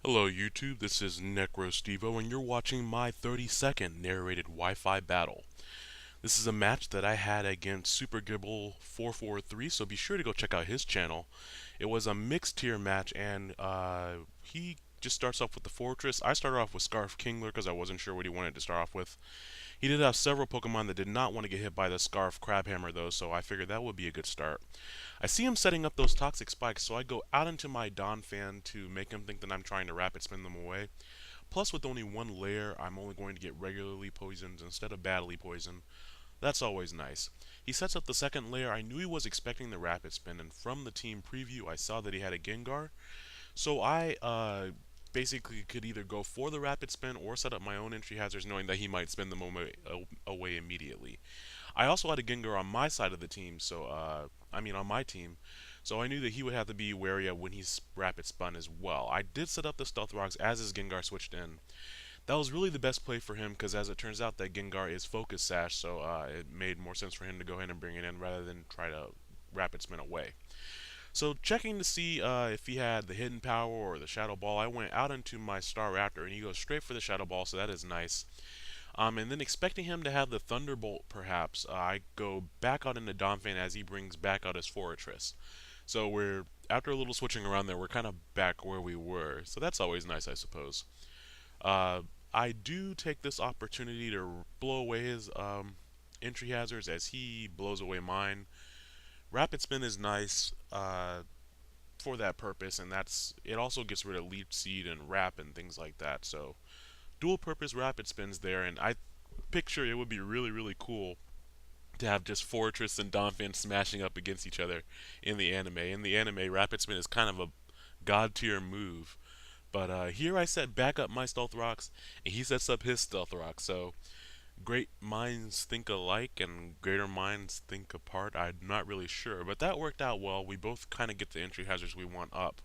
Hello YouTube, this is Necrostevo and you're watching my 30-second narrated Wi-Fi battle. This is a match that I had against supergible443, so be sure to go check out his channel. It was a mixed tier match and he just starts off with the Fortress. I started off with Scarf Kingler because I wasn't sure what he wanted to start off with. He did have several Pokemon that did not want to get hit by the Scarf Crabhammer though, so I figured that would be a good start. I see him setting up those toxic spikes, so I go out into my Don fan to make him think that I'm trying to rapid spin them away. Plus, with only one layer, I'm only going to get regularly poisoned instead of badly poisoned. That's always nice. He sets up the second layer. I knew he was expecting the rapid spin, and from the team preview, I saw that he had a Gengar. So I basically could either go for the rapid spin or set up my own entry hazards, knowing that he might spin them away immediately. I also had a Gengar on my side of the team, so on my team, so I knew that he would have to be wary of when he's rapid spun as well. I did set up the Stealth Rocks as his Gengar switched in. That was really the best play for him because as it turns out that Gengar is Focus Sash, so it made more sense for him to go ahead and bring it in rather than try to rapid spin away. So checking to see if he had the Hidden Power or the Shadow Ball, I went out into my Star Raptor and he goes straight for the Shadow Ball, so that is nice. And then expecting him to have the Thunderbolt, perhaps, I go back out into Donphan as he brings back out his Fortress. So we're after a little switching around there, we're kind of back where we were. So that's always nice, I suppose. Uh, I do take this opportunity to blow away his entry hazards as he blows away mine. Rapid Spin is nice for that purpose, and that's it. Also gets rid of Leech Seed and Wrap and things like that. So dual purpose rapid spins there, and I picture it would be really cool to have just Fortress and Donphan smashing up against each other in the anime. In the anime, rapid spin is kind of a god tier move. But here I set back up my Stealth Rocks, and he sets up his Stealth Rocks. So great minds think alike and greater minds think apart. I'm not really sure, but that worked out well. We both kind of get the entry hazards we want up.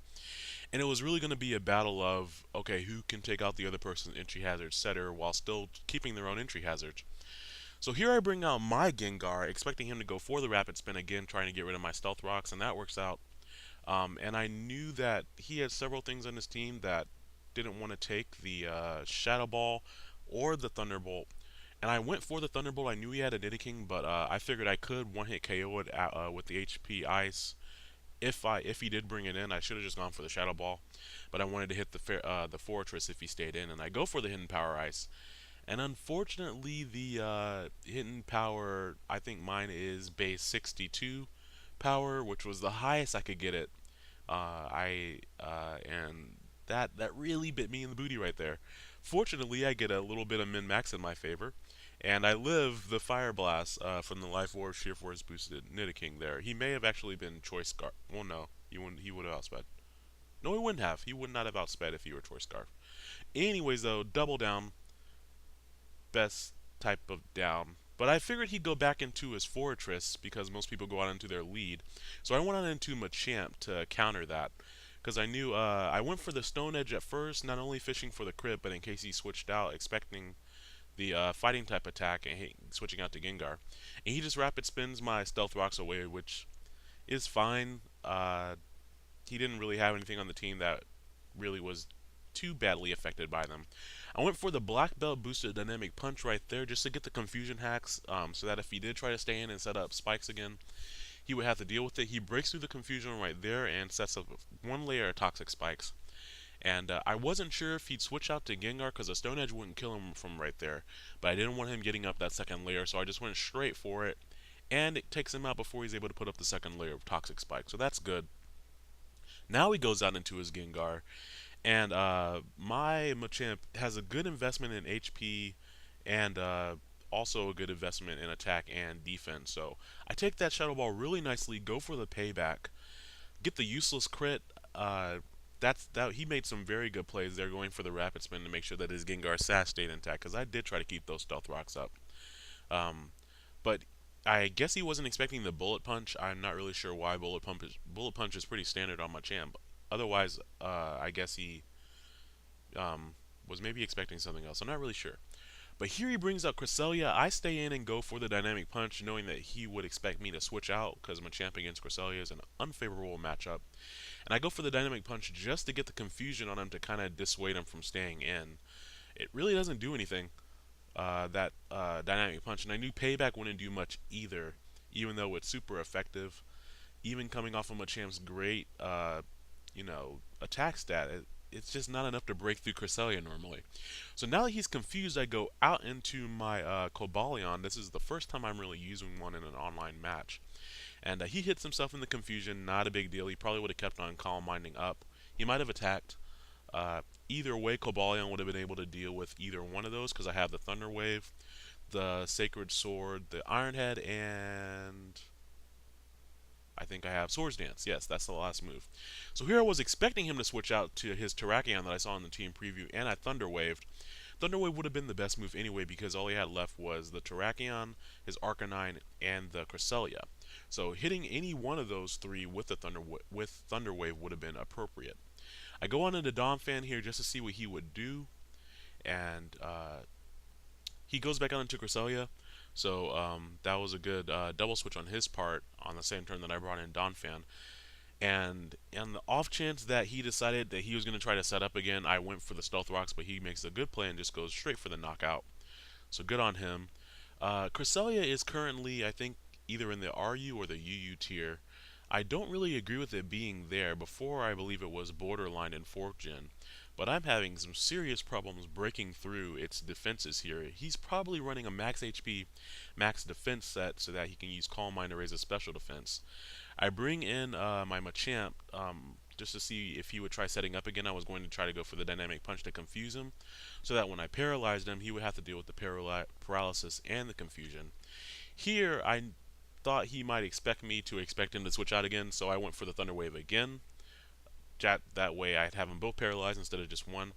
And it was really going to be a battle of, okay, who can take out the other person's entry hazard setter while still keeping their own entry hazards. So here I bring out my Gengar, expecting him to go for the rapid spin again, trying to get rid of my Stealth Rocks, and that works out. And I knew that he had several things on his team that didn't want to take the Shadow Ball or the Thunderbolt. And I went for the Thunderbolt. I knew he had a Nidoking, but I figured I could one-hit KO it with the HP Ice. If he did bring it in, I should have just gone for the Shadow Ball, but I wanted to hit the Fortress if he stayed in, and I go for the Hidden Power Ice. And unfortunately, the Hidden Power, I think mine is base 62 power, which was the highest I could get it. And that really bit me in the booty right there. Fortunately, I get a little bit of min max in my favor, and I live the Fire Blast from the Life Orb Sheer Force boosted Nidoking there. He may have actually been Choice Scarf. Well, no, he would have outsped. No, he wouldn't have. He would not have outsped if he were Choice Scarf. Anyways, though, double down, best type of down. But I figured he'd go back into his Fortress because most people go out into their lead. So I went on into Machamp to counter that. Because I knew I went for the Stone Edge at first, not only fishing for the crit, but in case he switched out, expecting the fighting type attack and switching out to Gengar. And he just rapid spins my Stealth Rocks away, which is fine. He didn't really have anything on the team that really was too badly affected by them. I went for the Black Belt boosted Dynamic Punch right there just to get the confusion hacks so that if he did try to stay in and set up spikes again, he would have to deal with it. He breaks through the confusion right there and sets up one layer of toxic spikes. And I wasn't sure if he'd switch out to Gengar because a Stone Edge wouldn't kill him from right there. But I didn't want him getting up that second layer, so I just went straight for it. And it takes him out before he's able to put up the second layer of Toxic Spike, so that's good. Now he goes out into his Gengar, and my Machamp has a good investment in HP and also a good investment in attack and defense. So I take that Shadow Ball really nicely, go for the payback, get the useless crit. That he made some very good plays there, going for the rapid spin to make sure that his Gengar Sash stayed intact. Because I did try to keep those Stealth Rocks up, but I guess he wasn't expecting the Bullet Punch. I'm not really sure why Bullet Punch is pretty standard on Machamp. Otherwise, I guess he was maybe expecting something else. I'm not really sure. But here he brings out Cresselia. I stay in and go for the dynamic punch, knowing that he would expect me to switch out because Machamp against Cresselia is an unfavorable matchup. And I go for the dynamic punch just to get the confusion on him to kind of dissuade him from staying in. It really doesn't do anything, that dynamic punch, and I knew payback wouldn't do much either, even though it's super effective. Even coming off of Machamp's great, attack stat, it's just not enough to break through Cresselia normally. So now that he's confused, I go out into my Cobalion. This is the first time I'm really using one in an online match. And he hits himself in the confusion, not a big deal. He probably would have kept on calm minding up. He might have attacked. Either way, Cobalion would have been able to deal with either one of those because I have the Thunder Wave, the Sacred Sword, the Iron Head, and I think I have Swords Dance. Yes, that's the last move. So here I was expecting him to switch out to his Terrakion that I saw in the team preview, and I Thunder Waved. Thunder Wave would have been the best move anyway because all he had left was the Terrakion, his Arcanine, and the Cresselia. So hitting any one of those three with the Thunder Wave would have been appropriate. I go on into Donphan here just to see what he would do, and he goes back out into Cresselia. So that was a good double switch on his part on the same turn that I brought in Donphan. And on the off chance that he decided that he was going to try to set up again, I went for the Stealth Rocks, but he makes a good play and just goes straight for the knockout. So good on him. Cresselia is currently, I think, either in the RU or the UU tier. I don't really agree with it being there. Before, I believe it was borderline in 4th gen. But I'm having some serious problems breaking through its defenses here. He's probably running a max HP, max defense set so that he can use Calm Mind to raise his special defense. I bring in my Machamp just to see if he would try setting up again. I was going to try to go for the dynamic punch to confuse him, so that when I paralyzed him, he would have to deal with the paralysis and the confusion. Here, I thought he might expect me to expect him to switch out again, so I went for the Thunder Wave again. That way I'd have them both paralyzed instead of just one.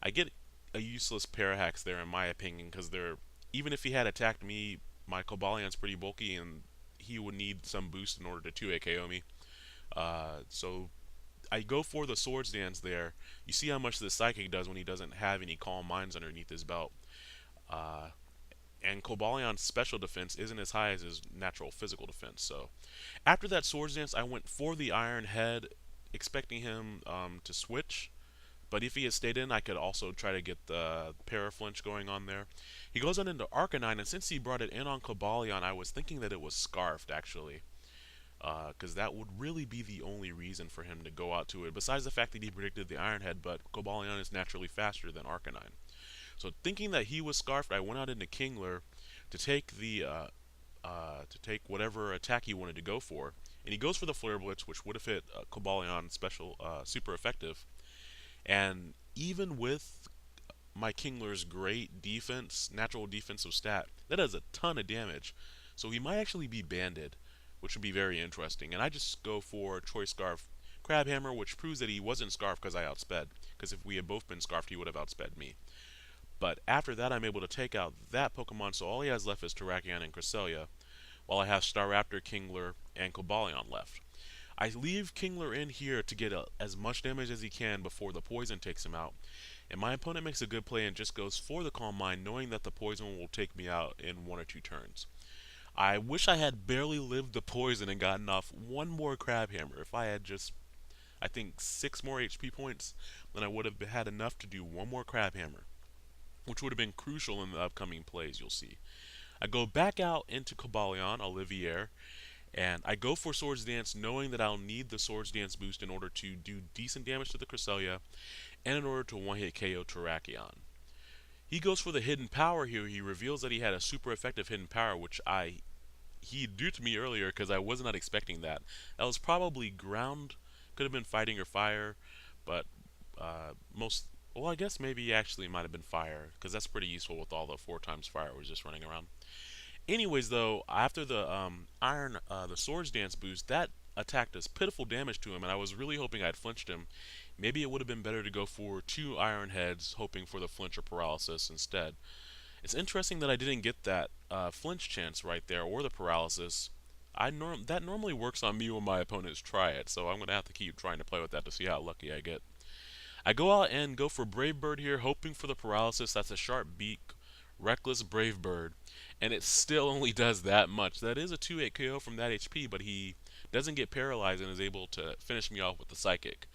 I get a useless Parahax there in my opinion, because even if he had attacked me, my Cobalion's pretty bulky and he would need some boost in order to 2-hit KO me. So I go for the Swords Dance there. You see how much the Psychic does when he doesn't have any Calm Minds underneath his belt. And Cobalion's special defense isn't as high as his natural physical defense. So after that Swords Dance, I went for the Iron Head, expecting him to switch. But if he had stayed in, I could also try to get the Paraflinch going on there. He goes on into Arcanine, and since he brought it in on Cobalion, I was thinking that it was Scarfed, actually. Because that would really be the only reason for him to go out to it, besides the fact that he predicted the Iron Head, but Cobalion is naturally faster than Arcanine. So thinking that he was Scarfed, I went out into Kingler to take whatever attack he wanted to go for. And he goes for the Flare Blitz, which would have hit Cobalion special super effective. And even with my Kingler's great defense, natural defensive stat, that does a ton of damage. So he might actually be banded, which would be very interesting. And I just go for Choice Scarf Crabhammer, which proves that he wasn't Scarfed because I outsped. Because if we had both been Scarfed, he would have outsped me. But after that, I'm able to take out that Pokemon, so all he has left is Terrakion and Cresselia, while I have Staraptor, Kingler, and Cobalion left. I leave Kingler in here to get as much damage as he can before the poison takes him out. And my opponent makes a good play and just goes for the Calm Mind, knowing that the poison will take me out in 1 or 2 turns. I wish I had barely lived the poison and gotten off one more Crabhammer. If I had just, I think, 6 more HP points, then I would have had enough to do one more Crabhammer, which would have been crucial in the upcoming plays, you'll see. I go back out into Cobalion, Olivier, and I go for Swords Dance, knowing that I'll need the Swords Dance boost in order to do decent damage to the Cresselia, and in order to one-hit KO Terrakion. He goes for the Hidden Power here. He reveals that he had a super effective Hidden Power, which he did to me earlier because I was not expecting that. That was probably Ground, could have been Fighting or Fire, but well, I guess maybe actually might have been Fire, because that's pretty useful with all the 4 times Fire was just running around. Anyways, though, after the the Swords Dance boost, that attack does pitiful damage to him, and I was really hoping I'd flinched him. Maybe it would have been better to go for 2 Iron Heads, hoping for the flinch or paralysis instead. It's interesting that I didn't get that flinch chance right there, or the paralysis. That normally works on me when my opponents try it, so I'm going to have to keep trying to play with that to see how lucky I get. I go out and go for Brave Bird here, hoping for the paralysis. That's a sharp beak, Reckless Brave Bird, and it still only does that much. That is a 2-8 KO from that HP, but he doesn't get paralyzed and is able to finish me off with the Psychic.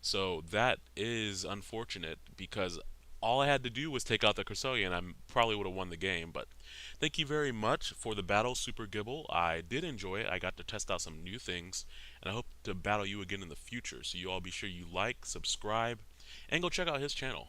So that is unfortunate because all I had to do was take out the Cresselia and I probably would have won the game. But thank you very much for the battle, Super Gibble. I did enjoy it. I got to test out some new things, and I hope to battle you again in the future. So you all be sure you like, subscribe, and go check out his channel.